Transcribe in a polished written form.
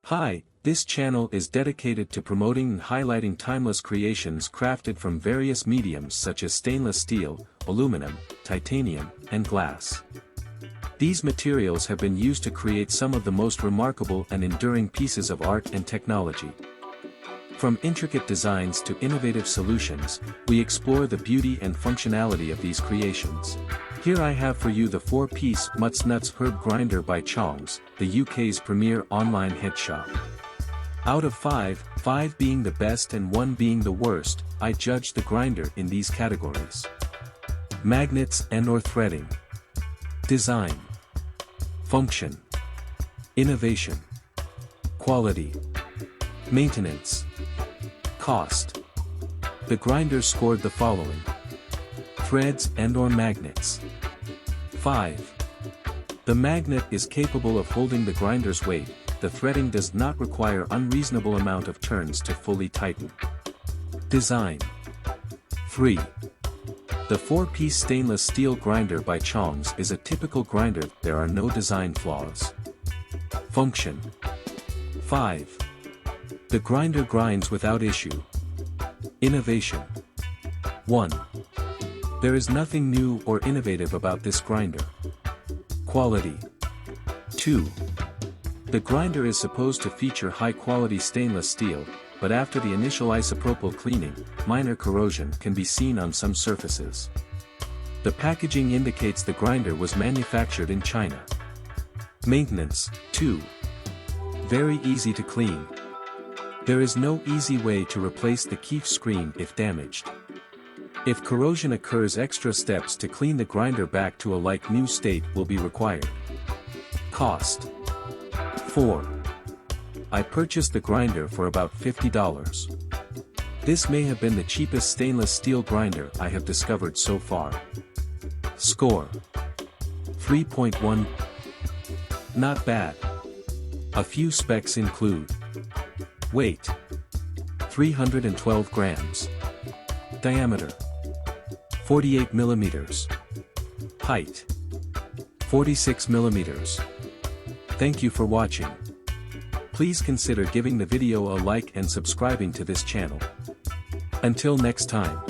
Hi, this channel is dedicated to promoting and highlighting timeless creations crafted from various mediums such as stainless steel, aluminum, titanium, and glass. These materials have been used to create some of the most remarkable and enduring pieces of art and technology. From intricate designs to innovative solutions, we explore the beauty and functionality of these creations. Here I have for you the 4-piece Mutz Nutz herb grinder by Chongz, the UK's premier online head shop. Out of 5 being the best and 1 being the worst, I judge the grinder in these categories: magnets and/or threading, design, function, innovation, quality, maintenance, cost. The grinder scored the following: threads and/or magnets. 5. The magnet is capable of holding the grinder's weight. The threading does not require unreasonable amount of turns to fully tighten. Design. 3. The 4-piece stainless steel grinder by Chongz is a typical grinder, there are no design flaws. Function. 5. The grinder grinds without issue. Innovation. 1. There is nothing new or innovative about this grinder. Quality. 2. The grinder is supposed to feature high-quality stainless steel, but after the initial isopropyl cleaning, minor corrosion can be seen on some surfaces. The packaging indicates the grinder was manufactured in China. Maintenance. 2. Very easy to clean. There is no easy way to replace the keef screen if damaged. If corrosion occurs, extra steps to clean the grinder back to a like-new state will be required. Cost. 4. I purchased the grinder for about $50. This may have been the cheapest stainless steel grinder I have discovered so far. Score. 3.1. Not bad. A few specs include: weight, 312 grams. Diameter, 48 millimeters. Height, 46 millimeters. Thank you for watching. Please consider giving the video a like and subscribing to this channel. Until next time.